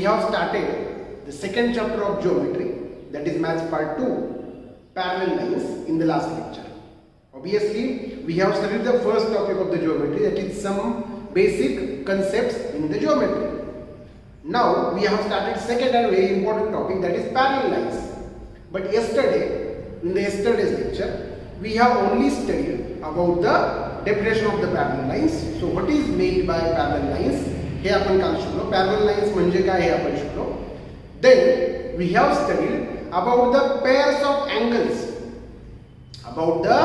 have started the second chapter of geometry, that is maths part 2, parallel lines, in the last lecture. Obviously, we have studied the first topic of the geometry, that is some basic concepts in the geometry. Now, we have started second and very important topic, that is parallel lines. But yesterday, in the yesterday's lecture, we have only studied about the definition of the parallel lines. So, what is made by parallel lines? हे आपण काल शिकलो. Parallel lines म्हणजे काय हे आपण शिकलो. Then we have studied about the pairs of angles. About the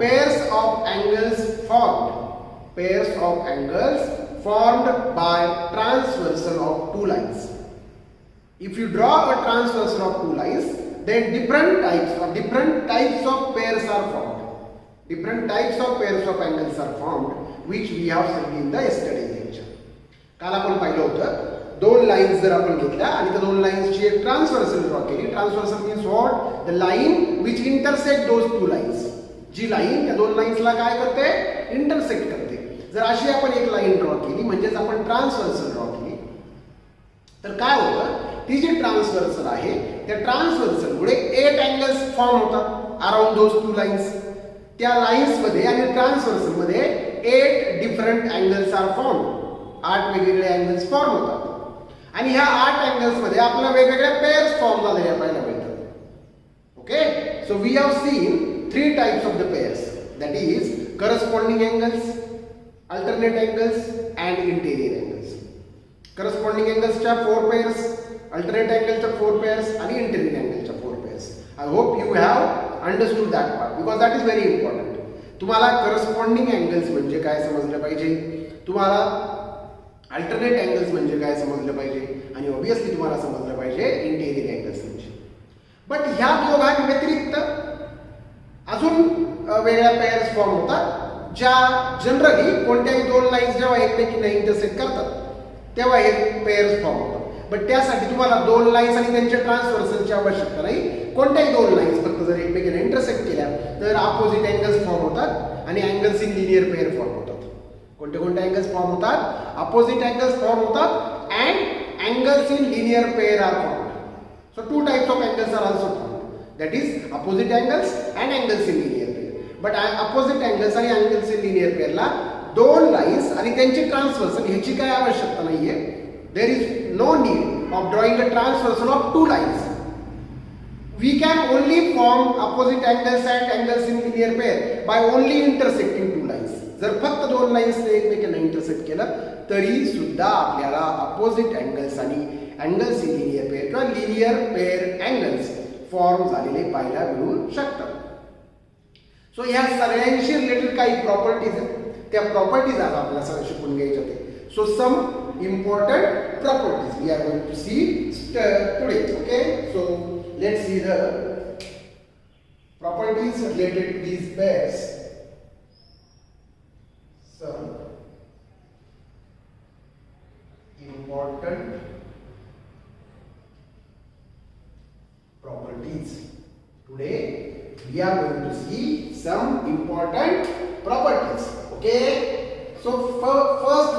pairs of angles formed. Pairs of angles formed by transversal of two lines. If you draw a transversal of two lines, then different types of pairs are formed. Different types of pairs of angles are formed, which we have studied in the yesterday's lecture. काल आपण पाहिलं होतं दोन lines जर आपण घेतल्या आणि त्या दोन लाईन्सची एक ट्रान्सव्हर्सल ड्रॉ केली. Transversal means what? The line which intersect those two lines. जी लाईन त्या दोन लाईन्सला काय करते? इंटरसेक्ट करते. जर अशी आपण एक लाईन ड्रॉ केली म्हणजेच आपण ट्रान्सव्हर्सल ड्रॉ केली तर काय होतं? ती जी ट्रान्सव्हर्सल आहे त्या ट्रान्सव्हर्सल मुळे 8 अँगल्स फॉर्म होतात अराउंड दोज टू लाईन्स. त्या लाईन्स मध्ये आणि ट्रान्सव्हर्सल मध्ये 8 डिफरंट अँगल्स आर फॉर्म. 8 वेगवेगळे अँगल्स फॉर्म होतात आणि ह्या 8 अँगल्स मध्ये आपल्याला वेगवेगळ्या पेअर्स फॉर्म झालेल्या पाहायला मिळतात. Okay, so we have seen 3 types of the pairs, that is corresponding angles, alternate angles and interior angles. Corresponding अँगल्सच्या 4 पेअर्स, अल्टरनेट अँगलच्या 4 पेअर्स आणि इंटेरियर अँगलच्या 4 pairs. I hope you have understood that part because that is very important. तुम्हाला corresponding angles म्हणजे काय समजलं पाहिजे, तुम्हाला अल्टरनेट अँगल्स म्हणजे काय समजलं पाहिजे आणि ऑब्विसली तुम्हाला समजलं पाहिजे इंटेरियर अँगल्स म्हणजे. बट ह्या दोघां व्यतिरिक्त अजून वेगळ्या पेअर्स फॉर्म होतात ज्या जनरली कोणत्याही दोन लाईन्स जेव्हा एकमेकींना इंटरसेक्ट करतात तेव्हा हे पेअर्स फॉर्म होतात. बट त्यासाठी तुम्हाला दोन लाईन्स आणि त्यांच्या ट्रान्सव्हर्सलची आवश्यकता नाही. कोणत्याही दोन लाईन्स फक्त जर एकमेकींना इंटरसेक्ट केल्या तर अपोजिट अँगल्स फॉर्म होतात आणि angles in linear pair form होतात. कोणते कोणते अँगल्स फॉर्म होतात? अपोजिट अँगल्स फॉर्म होतात and angles in linear pair are form. So 2 types of angles are also form, that is opposite angles and angles in linear pair. But opposite angles आणि angles in linear पेअरला दोन lines आणि त्यांची transversal ह्याची काय आवश्यकता नाहीये. There is no need of drawing a transversal of 2 lines. We can only form opposite angles and angles in linear pair by only intersecting 2 lines. जर फक्त दोन लाईन्सने एकमेकांना इंटरसेक्ट केलं तरी सुद्धा आपल्याला अपोजिट अँगल्स आणि अँगल्स इन लिनियर पेअर किंवा लिनियर पेअर अँगल्स फॉर्म झालेले पाहायला मिळू शकतात. सो ह्या सगळ्यांशी रिलेटेड काही प्रॉपर्टीज आहेत, त्या प्रॉपर्टीज आज आपल्याला सगळं शिकून घ्यायच्या आहेत. So some important properties we are going to see today. Okay, so let's see the properties related to these pairs. Some important properties. Today we are going to see some important properties. Okay, so first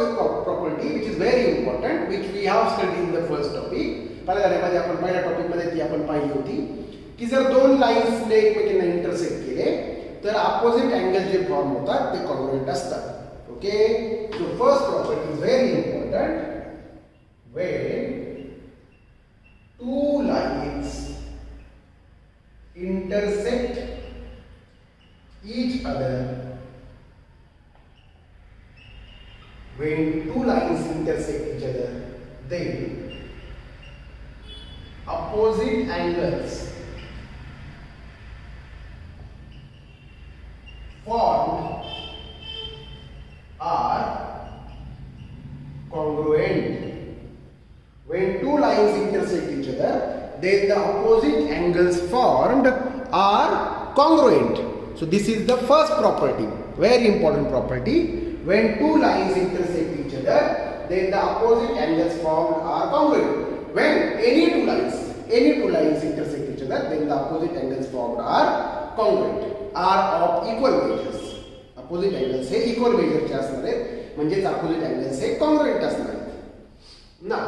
property which is very important, which we have studied in the first topic. पहिल्या आपण पहिल्या topic मध्ये ती आपण पाहिली होती की जर दोन लाईन्सने एकमेकांना इंटरसेक्ट केले तर अपोजिट अँगल जे फॉर्म होतात ते कॉन्ग्रुएंट असतात. Okay, so first property is very important. When 2 lines intersect each other, when 2 lines intersect each other, then opposite angles formed are congruent. When 2 lines intersect each other, then the opposite angles formed are congruent. So this is the first property, very important property. When 2 lines intersect each other, then the opposite angles formed are congruent. When any two lines intersect each other, then the opposite angles formed are congruent, are of equal measures. Opposite angles hey equal measure चे असणार आहेत, म्हणजेच opposite angles हे congruent असणार आहेत. Now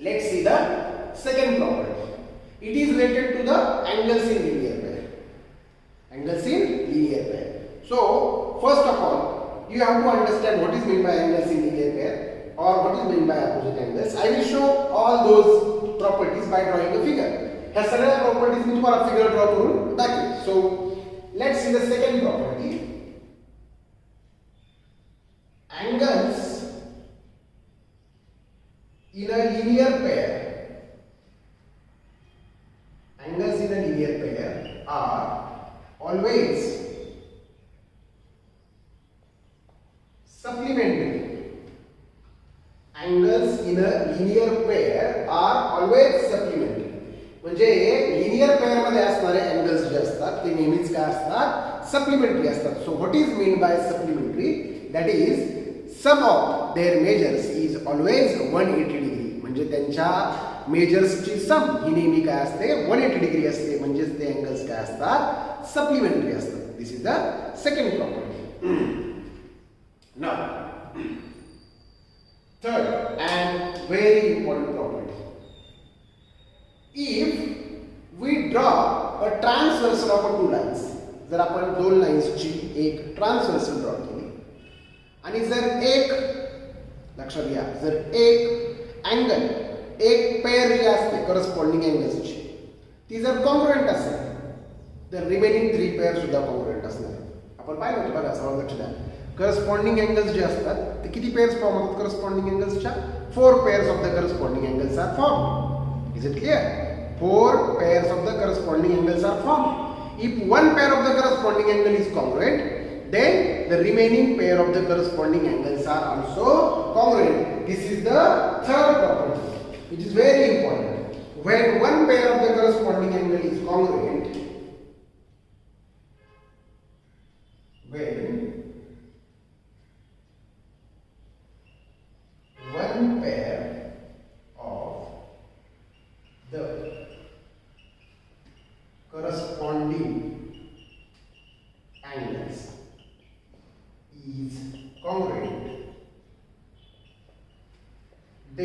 Let's see the second property. It is related to the angles in linear pair. Angles in linear pair. So, first of all, you have to understand what is meant by angles in linear pair or what is meant by opposite angles. I will show all those properties by drawing a figure. ह्या सगळ्या properties मी तुम्हाला figure draw करून दाखवेन. So, let's see the second property. Angles in a linear pair. Angles in a linear pair are always supplementary. Angles in a linear pair are always supplementary. म्हणजे linear pair मध्ये असणारे angles जे असतात ते नेहमीच काय असतात सप्लिमेंटरी असतात. So what is mean by supplementary? That is sum of their measures is always 180 degree. म्हणजे त्यांच्या मेजर्सची सम ही नेहमी काय असते 180 डिग्री असते. म्हणजेच ते अँगल्स काय असतात सप्लिमेंटरी असतात. This is the second property. Now third and very important property. If we draw a transversal of two lines, जर आपण दोन लाईन्सची एक ट्रान्सव्हर्सल ड्रॉ केली आणि जर एक लक्षात घ्या जर एक अँगल एक पेअर जी असते करस्पॉन्डिंग अँगल्सची ती जर कॉन्ग्रुएंट असेल तर रिमेनिंग 3 पेअर सुद्धा कॉन्ग्रुएंट असणार. आपण पाहिलं होतं बघा सर्व लक्ष द्या. करस्पॉन्डिंग एंगल्स जे असतात ते किती पेयर्स फॉर्म होतात करस्पॉन्डिंग एंगल्सच्या 4 pairs of the corresponding angles are form. Is it clear? 4 pairs of the corresponding angles are form. If one pair of the corresponding angle is congruent, then the remaining pair of the corresponding angles are also congruent. This is the third property, which is very important. When one pair of the corresponding angle is congruent, when one pair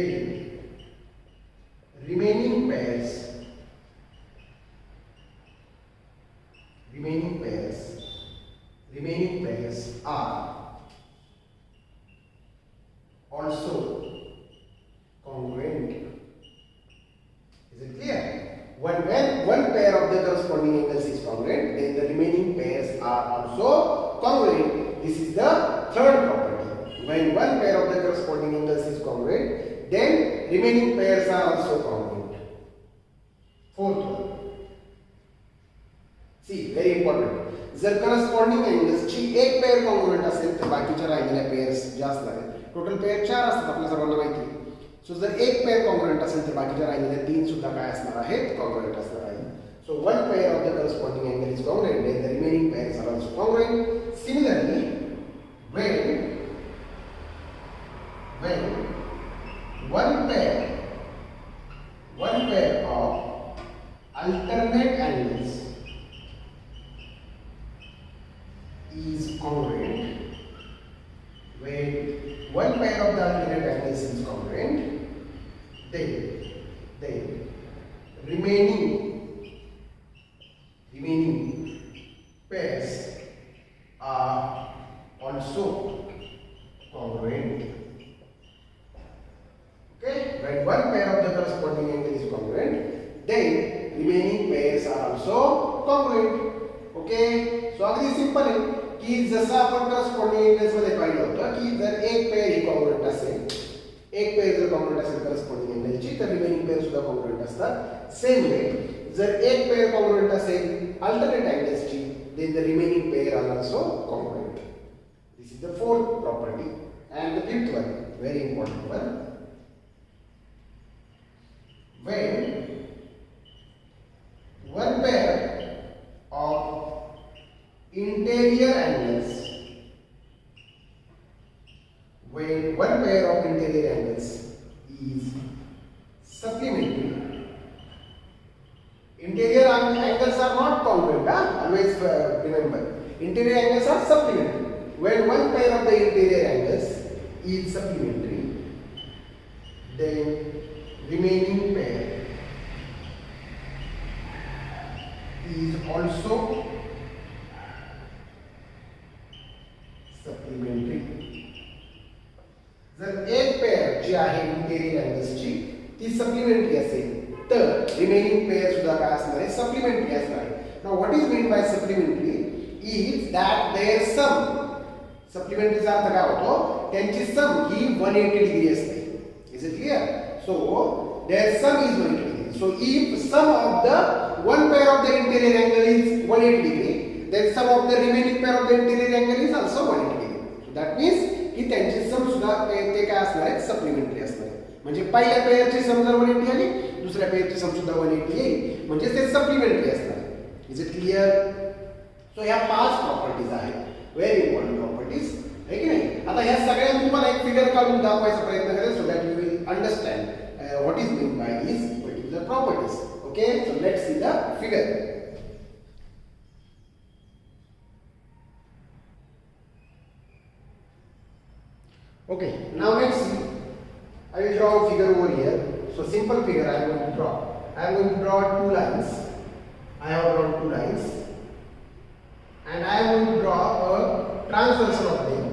of the corresponding angles is congruent, then remaining pairs are also congruent. Is it clear? When one pair of the corresponding angles is congruent, then the remaining pairs are also congruent. This is the third property. When one pair of the corresponding angles is congruent, then remaining pairs are also congruent. Fourth one. See, very important. जर corresponding angles ची एक pair congruent असेल तर बाकीच्या राहिलेल्या pairs जास्त लागेल. Total pair 4 असतात आपल्या सर्वांना माहिती. सो जर एक पेअर कॉन्ग्रुएंट असेल तर बाकीच्या राहिलेल्या 3 सुद्धा काय असणार आहेत कॉन्ग्रुएंट असणार आहेत. So one pair of the corresponding angle is congruent and the remaining pairs are also congruent. Similarly, when one pair of alternate angles is congruent, when one pair of the alternate angles is congruent, then remaining pairs are also congruent. Okay, when one pair of the corresponding angle is congruent, then remaining pairs are also congruent. Okay, so अगदी simple आहे की जसं आपण corresponding angles मध्ये पाहिलं होतं की जर एक पेयर ही कॉन्ग्रुएंट असेल, एक पेयर जर कॉन्ग्रुएंट असेल करस्पॉन्डिंग एंगलची तर रिमेनिंग पेयर सुद्धा कॉन्ग्रुएंट असतात. सेम वे जर एक पेयर कॉन्ग्रुएंट असेल alternate एंगल्सची then the remaining pair are also congruent. This is the fourth property. And the fifth one, very important one. When one pair of interior angles is supplementary. Interior angles are not congruent. Always remember, interior angles are supplementary. When one pair of the interior angles is supplementary, then remaining pair is also supplementary. जर एक pair जी आहे interior अँगल्सची ती supplementary असेल तर remaining pair सुद्धा काय असणार आहे सप्लिमेंटरी असणार आहे. Now what is mean by supplementary is that there sum सप्लिमेंटरीचा अर्थ काय होतो त्यांची सम ही 180 डिग्री असते. Is it clear? So there sum is 180 degree. So if sum of the one pair of the interior angle is 180 degree, then sum of the remaining pair of the interior angle is also 180 degree. So that means की त्यांची सम सुद्धा ते काय असणार आहे supplementary असणार आहे. म्हणजे पहिल्या पेयरची सम जर 180 आली दुसऱ्या पेयरची सम सुद्धा 180 येईल म्हणजे ते सप्लिमेंटरी असणार आहे. Is it clear? सो ह्या 5 प्रॉपर्टीज आहेत व्हेरी इम्पॉर्टंट प्रॉपर्टीज आहे की नाही. आता ह्या सगळ्या मी तुम्हाला एक फिगर काढून दाखवायचा प्रयत्न करेन so that you will understand what is mean by this particular properties. Okay, so let's see the figure. Okay, now let's see. I will draw a figure over here. So simple figure I am going to draw. I am going to draw 2 lines. I have drawn 2 lines. And I am going to draw a transversal of them.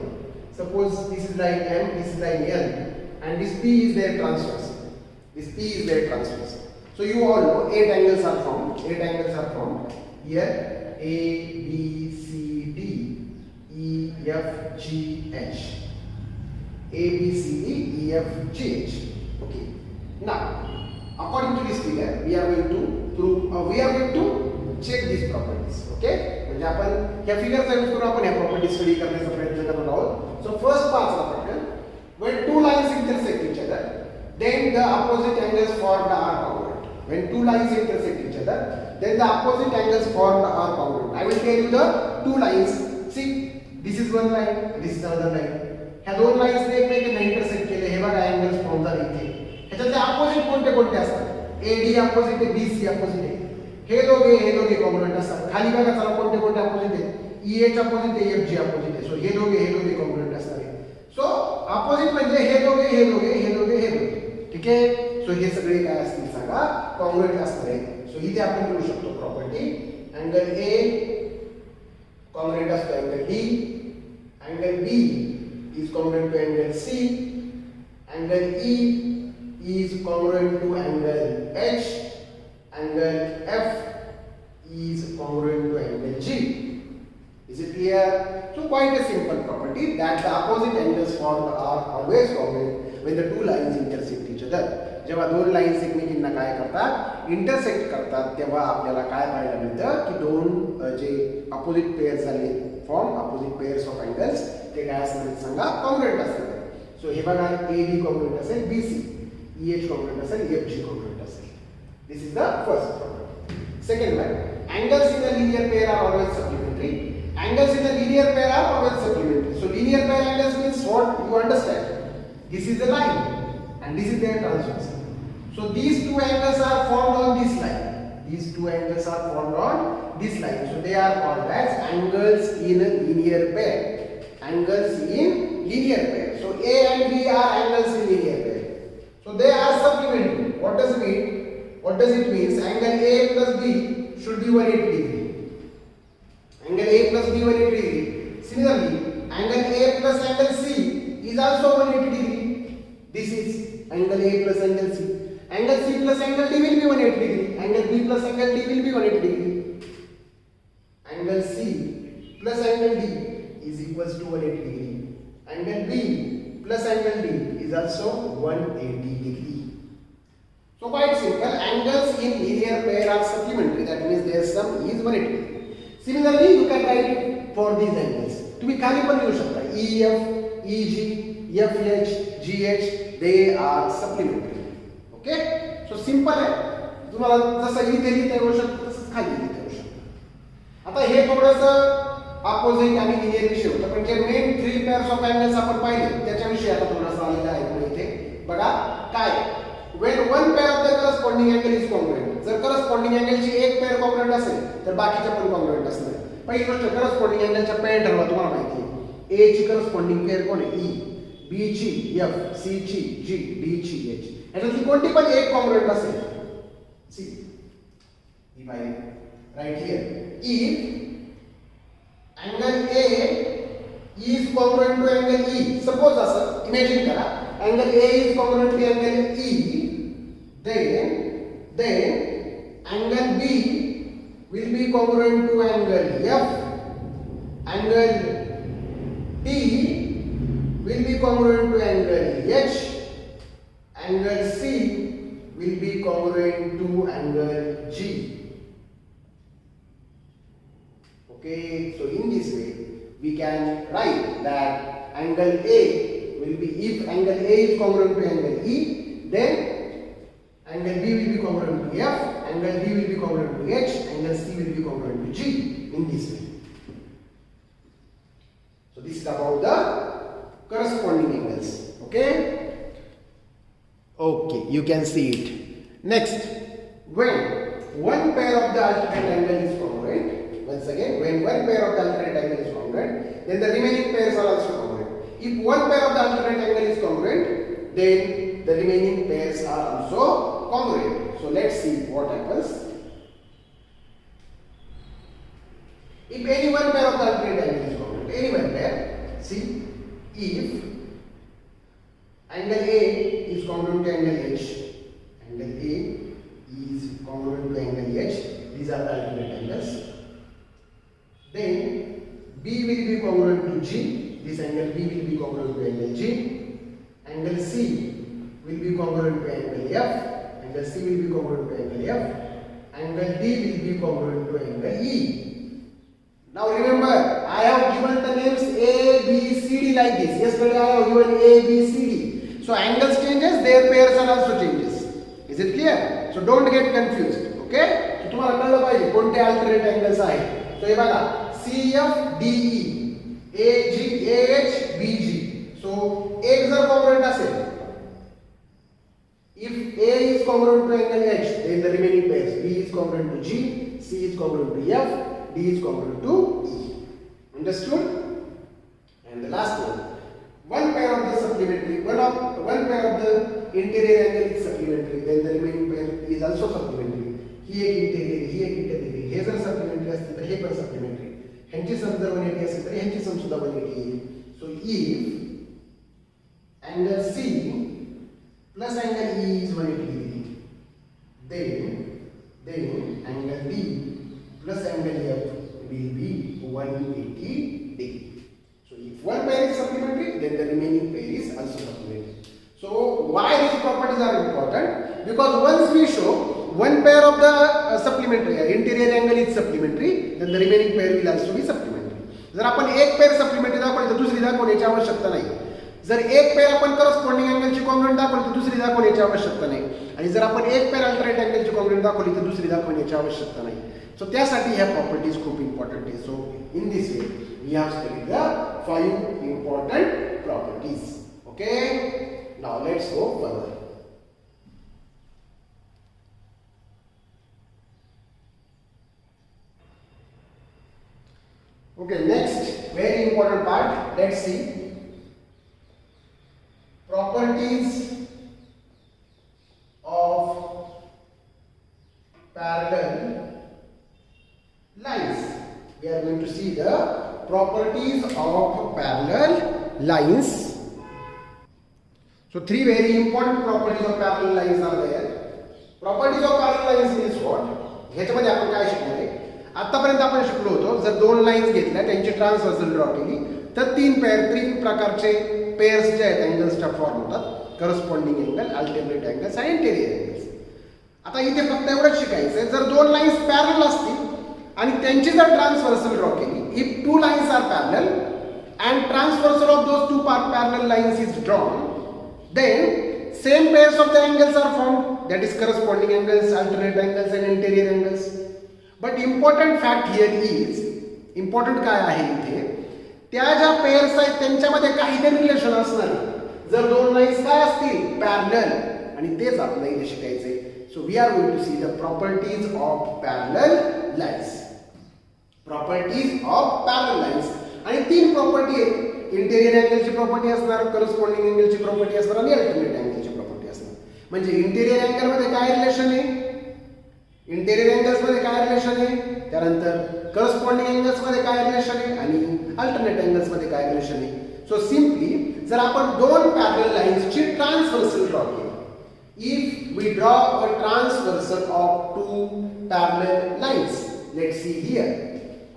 Suppose this is line M, this is line L, and this P is their transversal. This P is their transversal. So you all know 8 angles are formed. 8 angles are formed here. A, B, C, D, E, F, G, H. A, B, C, D, E, F, G, H. Okay. Now, according to this figure, we are going to check these properties. Okay. म्हणजे आपण ह्या फिगरचा use करून आपण ह्या property study करण्याचा प्रयत्न करत आहोत. So first part of the when 2 lines intersect each other, then the opposite angles formed are congruent. When 2 lines intersect each other, then the opposite angles formed are congruent. I will tell you the 2 lines. See, this is one line, this is another line. ह्या 2 lines ने एकमेकांना intersect केले हे बघा angles form झाले इथे. ह्याच्यातले opposite कोणते असतात? AD opposite आहे, BC अपोजिट आहे. हे दोघे कॉंग्रुएंट असतात. खाली बघा चला कोणते अपोजिट आहेत? EH अपोजिट आहे, FG अपोजिट आहे. सो हे दोघे कॉंग्रुएंट असतात. सो अपोजिट म्हणजे हे दोघे. ठीक आहे. सो हे सगळे काय असतील सांगा कॉंग्रुएंट असणार आहे. सो इथे आपण लिहू शकतो प्रॉपर्टी अँगल A कॉंग्रुएंट असतो angle D, angle B is congruent to angle C, angle E is congruent to angle H, angle F is congruent to angle G. Is it clear? So quite a simple property that the opposite angles formed are always congruent when the 2 lines intersect each other. जेव्हा 2 lines एकमेकींना काय करतात intersect करतात तेव्हा आपल्याला काय पाहायला मिळतं की 2 जे अपोजिट पेअर्स झाले form opposite pairs of angles ते काय असणार सांगा कॉंग्रुएंट असणार. सो हे बघा AB कॉंग्रुएंट असेल BC, EH कॉंग्रुएंट असेल, FG कॉंग्रुएंट असेल. This is the first property. Second one angles in a linear pair are always supplementary. Angles in a linear pair are always supplementary. So linear pair angles means what? You understand? This is the line and this is their transversal. So these 2 angles are formed on this line. These 2 angles are formed on this line. So they are called as angles in a linear pair. Angles in linear pair. So A and B are angles in linear pair. So they are supplementary. What does it mean? What does it mean? Angle A plus B should be 180 degree. Angle A plus B 180 degree. Similarly, angle A plus angle C is also 180 degree. This is angle A plus angle C. Angle C plus angle D will be 180 degree. Angle B plus angle D will be 180 degree. Angle C plus angle D is equals to 180 degree. Angle B plus angle D is also 180 degree. So quite simple. Angles in linear pair are supplementary. That means their sum is 180 degree. Similarly, you can write it for these angles. तुम्ही खाली पण लिहू शकता EF, EG, FH, GH they are supplementary. Okay. So simple आहे. तुम्हाला जसं इथे लिहिता येऊ शकतं तसंच खाली लिहिता येऊ शकतं. आता हे थोडंसं अपोजिट आणि लिनियर विषय होतं पण जे मेन 3 पेअर्स ऑफ अँगल्स आपण पाहिले त्याच्याविषयी आता थोडासा आलेला आहे पुढे इथे बघा काय when one pair of the corresponding angle is congruent. जर corresponding angle ची एक पेअर कॉंग्रुएंट असेल तर बाकीच्या पण कॉंग्रुएंट असणार. पहिली गोष्ट corresponding angle च्या पेअर ठरवा तुम्हाला माहिती आहे. A ची corresponding पेअर कोण आहे? E, B ची F, C ची G, D ची H. याच्यातली कोणती पण एक कॉन्ग्रुएंट असेल, see if I write here if angle A is congruent to angle E, suppose असं imagine करा angle A is congruent to angle E, then angle B will be congruent to angle F, angle D will be congruent to angle H, angle C will be congruent to angle G. Okay, so in this way we can write that angle A will be, if angle A is congruent to angle E, then angle B will be congruent to F, angle D will be congruent to H, angle C will be congruent to G, in this way. So this is about the corresponding angles. Okay, okay, you can see it. Next, when one pair of the alternate angle is congruent, once again, when one pair of the alternate angle is congruent, then the remaining pairs are also congruent. If one pair of the alternate angle is congruent, then the remaining pairs are also congruent. So let's see what happens. If any one pair of the alternate angle is congruent, any one pair, see, if angle A is congruent to angle H, angle A is congruent to angle H, these are the alternate angles. Then B will be congruent to G, this angle B will be congruent to angle G, angle C will be congruent to angle F, angle C will be congruent to angle F, angle D will be congruent to angle E. Now remember, I have given the names A, B, C, D like this. Yesterday I have given A, B, C, D. So angles changes, their pairs are also changes. Is it clear? So don't get confused. Okay? So तुम्हाला कळलं पाहिजे कोणते alternate angles आहेत. So हे बघा CFDE, AH, BG. So एक जर congruent असेल, if A is congruent to angle H, then the remaining pairs B is congruent to G, C is congruent to F, D is congruent to E. Understood? And the last one pair of the supplementary, one pair of the interior angle is supplementary, then the remaining pair is also supplementary. ही एक interior, ही एक interior, हे जर supplementary असतील तर हे पण supplementary, ह्यांची सम जर 180 असेल तर ह्यांची सम सुद्धा 180 येईल. So if angle C plus angle E is 180 degree, then angle D plus angle F will be 180 degree. So if one pair is supplementary, then the remaining pair is also supplementary. So why these properties are important? Because once we show one pair of the supplementary interior angle is supplementary, then the remaining pair will also be supplementary. जर आपण एक pair supplementary दाखवली तर दुसरी दाखवण्याची आवश्यकता नाही. जर एक पेअर आपण करस्पॉन्डिंग अँगलची कॉन्ग्रुएंट दाखवली तर दुसरी दाखवण्याची आवश्यकता नाही. आणि जर आपण एक पेअर अल्टरनेट अँगलची कॉन्ग्रुएंट दाखवली तर दुसरी दाखवण्याची आवश्यकता नाही. सो त्यासाठी ह्या प्रॉपर्टीज खूप इम्पॉर्टंट आहे. So in this way we have studied the 5 important properties. Okay, now let's go further. Okay, next very important part, let's see properties of parallel lines. We are going to see the properties of parallel lines. So three very important properties of parallel lines are there. Properties of parallel lines means what? ह्याच्यामध्ये आपण काय शिकणार आहे? आतापर्यंत आपण शिकलो होतो, जर दोन लाईन्स घेतल्या त्यांची ट्रान्सव्हर्सल ड्रॉ केली तर तीन प्रकारचे पेअर्स जे आहेत अँगल्सच्या फॉर्म होतात. करस्पॉन्डिंग अँगल, अल्टरनेट अँगल्स आणि इंटेरियर अँगल्स. आता इथे फक्त एवढंच शिकायचं आहे, जर दोन लाईन्स पॅरलल असतील आणि त्यांची जर ट्रान्सव्हर्सल ड्रॉ केली, if two lines are parallel and transversal of those two parallel lines is drawn, then same pairs of the angles are formed, that is corresponding angles, alternate angles and interior angles. But important fact here is, important काय आहे इथे, त्या ज्या pairs आहेत त्यांच्यामध्ये काहीतरी relation असणार. जर दोन लाईन्स काय असतील पॅरलल, आणि तेच आपल्याला इथे शिकायचंय. So we are going to see the properties of parallel lines. Properties of parallel lines, आणि तीन प्रॉपर्टी आहेत. इंटेरियर अँगलची प्रॉपर्टी असणार, करस्पॉन्डिंग अँगलची प्रॉपर्टी असणार आणि अल्टरनेट अँगलची प्रॉपर्टी असणार. म्हणजे इंटेरियर अँगल मध्ये काय रिलेशन आहे, इंटेरियर अँगल्स मध्ये काय रिलेशन आहे, त्यानंतर करस्पॉन्डिंग अँगल्स मध्ये काय रिलेशन आहे आणि अल्टरनेट अँगल्स मध्ये काय रिलेशन आहे. सो सिम्पली जर आपण दोन पॅरलल लाईन्सची ट्रान्सव्हर्सल ड्रॉ केली, if we draw a transversal of two parallel lines, let's see here,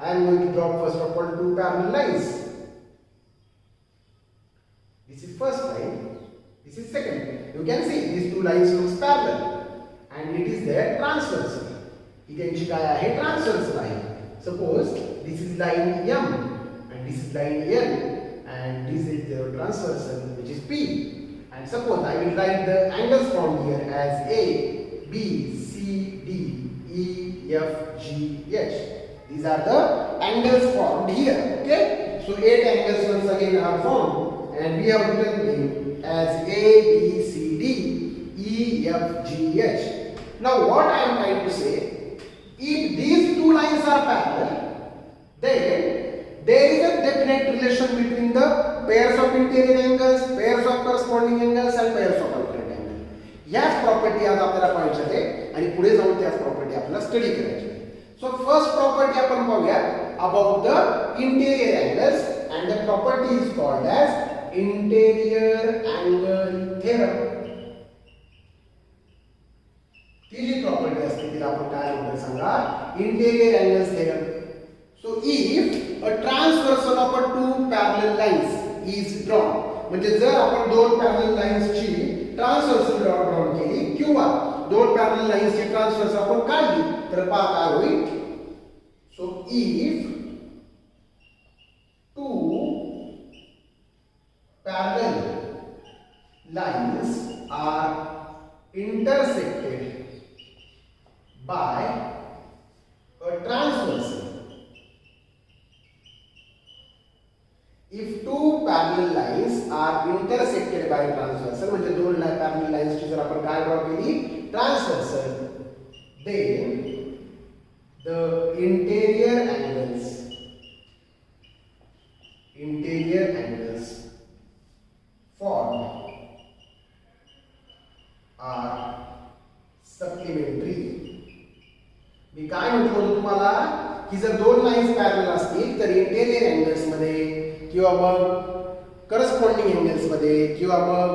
I am going to draw first of all two parallel lines. This is first line, this is second. You can see these two lines looks parallel and it is their transversal. ही त्यांची काय आहे, transversal आहे. Suppose this is line M and this is line L and this is their transversal which is P. And suppose I will write the angles formed here as A, B, C, D, E, F, G, H. These are the angles formed here. Okay. So 8 angles once again are formed and we have written them as A, B, C, D, E, F, G, H. Now what I am trying to say, if these two lines are parallel, then there is a definite relation between the pairs of interior angles, pairs of corresponding angles and pairs of alternate angles. याच property आज आपल्याला पाहायच्या आहेत आणि पुढे जाऊन त्याच property आपल्याला study करायची आहे. सो फर्स्ट प्रॉपर्टी आपण पाहूया about the interior angles and the property is called as interior angle theorem. ती जी प्रॉपर्टी असते तिला आपण काय म्हणतो सांगा, interior angles theorem. So if a transversal of a two parallel lines is drawn, म्हणजे जर आपण दोन parallel lines ची ट्रान्सव्हर्सल ड्रॉ केली किंवा दोन parallel lines ची ट्रान्सव्हर्सल आपण काढली तर पहा काय होईल. So if two parallel lines are intersected by a transversal, if two parallel lines are intersected by transversal, म्हणजे दोन parallel lines ची जर आपण काय ड्रॉ केली, transversal, then the interior angles formed are supplementary. मी काय म्हटलं होतं तुम्हाला की जर दोन लाईन्स पॅरलल असतील तर इंटेरियर अँगल्स मध्ये किंवा मग करस्पॉन्डिंग अँगल्स मध्ये किंवा मग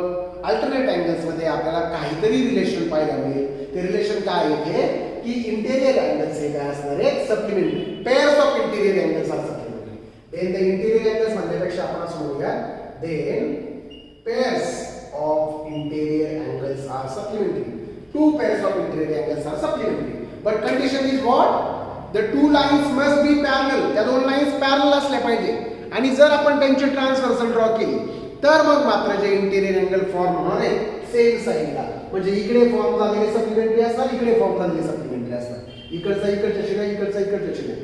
अल्टरनेट अँगल्स मध्ये आपल्याला काहीतरी रिलेशन पाहायला मिळेल. ते रिलेशन काय आहे की इंटेरियर अँगल्स हे काय असणार आहे, supplementary, pairs of interior angles are supplementary. Then the interior angles म्हणण्यापेक्षा आपण असं म्हणूया, then pairs of interior angles are supplementary. Two pairs of interior angles are supplementary, but condition is what, the two lines must be parallel. त्या दोन lines parallel असल्या पाहिजे आणि जर आपण त्यांची ट्रान्सव्हर्सल ड्रॉ केली तर मग मात्र जे इंटेरियर अँगल फॉर्म होणार आहे सेम साइडला, म्हणजे इकडे फॉर्म झालेले सप्लिमेंटरी असणार, इकडे फॉर्म झालेले सप्लिमेंटरी असणार, इकडचा इकडच्या शिवाय इकडचा इकडच्या शिवाय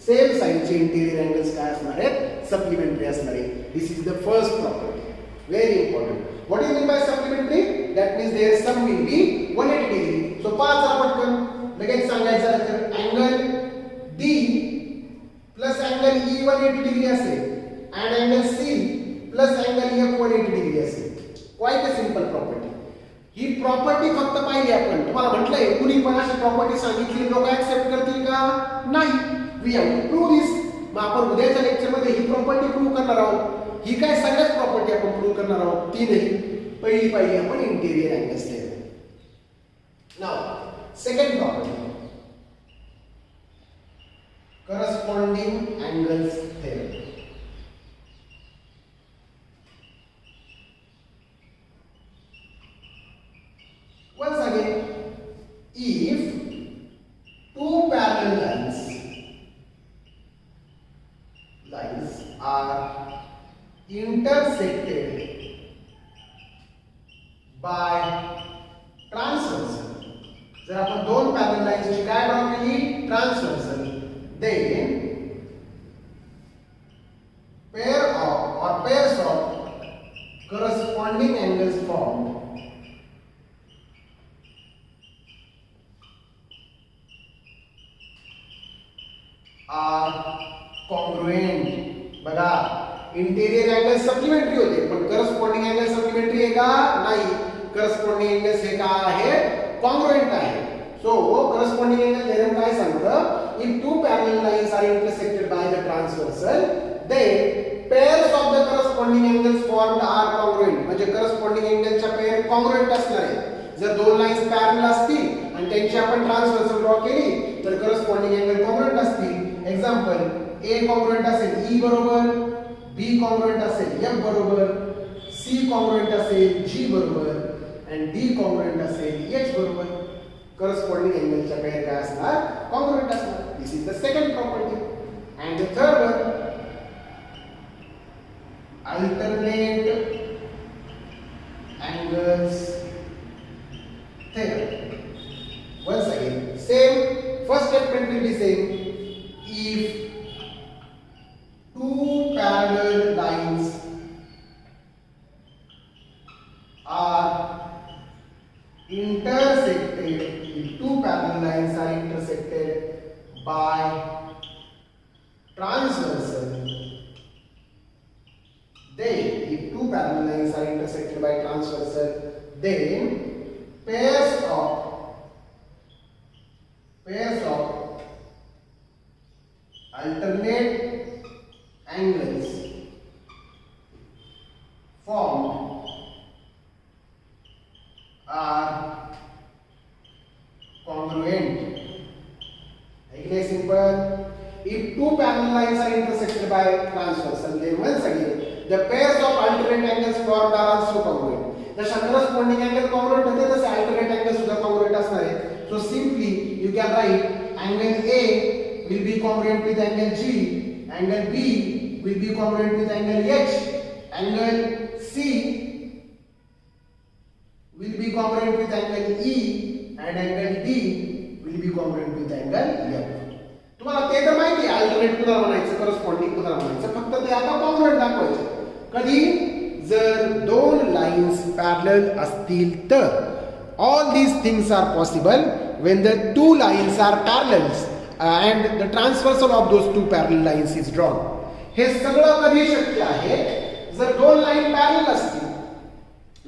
सेम साइडचे इंटेरियर अँगल्स काय असणार आहेत, सप्लिमेंटरी असणार आहे. This is the first property, very important. What is mean by supplementary? That means there sum will be 180 degree. So पाच पटकन लगेच सांगायचं तर angle D plus angle E 180 degree असेल and angle C plus angle F 180 degree असेल. Quite a simple property. ही property फक्त पाहिली आपण, तुम्हाला म्हटलंय कुणी पण अशी प्रॉपर्टी सांगितली लोक ऍक्सेप्ट करतील का? नाही. We have to prove this. मग आपण उद्याच्या लेक्चर मध्ये ही प्रॉपर्टी प्रूव्ह करणार आहोत. ही काय सगळ्याच प्रॉपर्टी आपण प्रूव्ह करणार आहोत, तीनही. पहिली आपण interior angles theorem. Now second property, corresponding angles theorem. Once again, if two parallel lines are intersected by transversal, जर आपण दोन पॅरलल लाईन्सची काय ड्रॉ केली, transversal, then pairs of corresponding angles formed are congruent. बघा, इंटेरियर अँगल सप्लिमेंटरी होते पण corresponding angle supplementary आहे का? नाही. करस्पॉन्डिंग एंगल्स हे काय आहे कॉन्ग्रुएंट आहे. सो करस्पॉन्डिंग एंगल थेरम काय सांगतं if two parallel lines are intersected by the transversal then pairs of the corresponding angles formed are congruent. म्हणजे करस्पॉन्डिंग एंगलच्या पेअर कॉन्ग्रुएंट असणार आहेत. जर दोन लाईन्स पॅरलल असतील आणि त्यांची आपण ट्रान्सव्हर्सल ड्रॉ केली तर करस्पॉन्डिंग एंगल कॉन्ग्रुएंट असतील. एक्झाम्पल A कॉन्ग्रुएंट असेल E बरोबर, B कॉन्ग्रुएंट असेल F बरोबर, C कॉन्ग्रुएंट असेल G बरोबर आणि D कॉन्ग्रुएंट असेल H बरोबर. करस्पॉन्डिंग एंगलच्या पेअर काय असणार कॉन्ग्रुएंट असणार. This is the second property. And the third one alternate angles theorem. Once again, same first statement will be same. If two parallel lines are intersected, if two parallel lines are intersected by transversal, then if two parallel lines are intersected by transversal, then pairs of alternate angles formed are congruent. Again, simple. If two parallel lines are intersected by transversal, then once again the pairs of alternate angles formed are also congruent. जशा corresponding angle congruent होते तसे alternate angles सुद्धा congruent असणार आहेत. So simply you can write angle A will be congruent with angle G, angle B will be congruent with angle H, angle C will be congruent with angle E, and angle D will be congruent with angle F. तुम्हाला ते तर माहिती आहे alternate कुणाला म्हणायचं corresponding कुणाला म्हणायचं, फक्त ते आता कॉन्ग्रुएंट दाखवायचं. कधी जर दोन लाईन्स पॅरलल असतील तर all these things are possible when the two lines are parallels and the transversal of those two parallel lines is drawn. हे सगळं कधी शक्य आहे जर दोन लाईन पॅरलल असतील,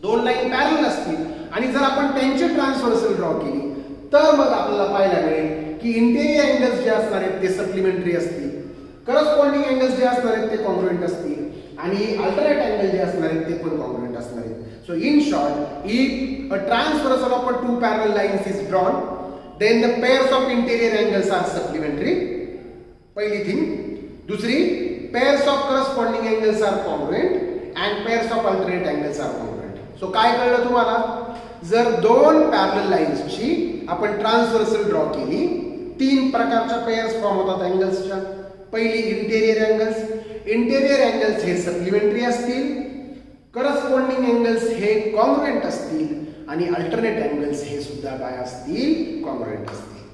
दोन लाईन पॅरलल असतील आणि जर आपण त्यांची ट्रान्सव्हर्सल ड्रॉ केली तर मग आपल्याला पाहायला मिळेल की इंटेरियर अँगल्स जे असणार आहेत ते सप्लिमेंटरी असतील, करस्पॉन्डिंग अँगल्स जे असणार आहेत ते कॉन्ग्रुएंट असतील आणि अल्टरनेट अँगल जे असणार आहेत ते पण कॉन्ग्रुएंट असणार आहेत. So in short if a transversal of a two parallel lines is drawn then the pairs of interior angles are supplementary. पहिली थिंग. दुसरी, pairs of corresponding angles are congruent and pairs of alternate angles are congruent. So काय कळलं तुम्हाला? जर दोन parallel लाईन्सची आपण transversal draw केली, तीन प्रकारच्या पेयर्स फॉर्म होतात अँगल्सच्या. पहिली इंटेरियर अँगल्स. इंटेरियर अँगल्स हे सप्लिमेंटरी असतील, करस्पॉन्डिंग अँगल्स हे कॉन्ग्रुएंट असतील आणि अल्टरनेट अँगल्स हे सुद्धा काय असतील कॉन्ग्रुएंट असतील.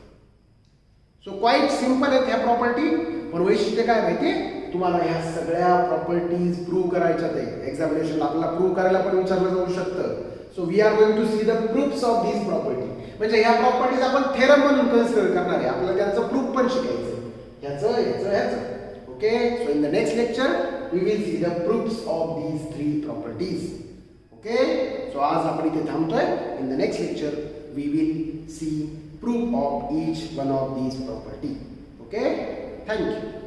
सो क्वाईट सिंपल आहेत ह्या प्रॉपर्टी. पण वैशिष्ट्य काय माहिती तुम्हाला ह्या सगळ्या प्रॉपर्टीज प्रूव्ह करायच्या आहेत. एक्झामिनेशनला आपल्याला प्रूव्ह करायला पण विचारलं जाऊ शकतं. So we are going to see the proofs of these property. म्हणजे ह्या प्रॉपर्टीज आपण थेरम म्हणून कन्सिडर करणार आहे. आपल्याला त्यांचं प्रूफ पण शिकायचं ह्याचं. Okay. So in the next lecture we will see the proofs of these three properties. Okay. So आज आपण इथे थांबतोय. In the next lecture we will see proof of each one of these property. Okay. Thank you.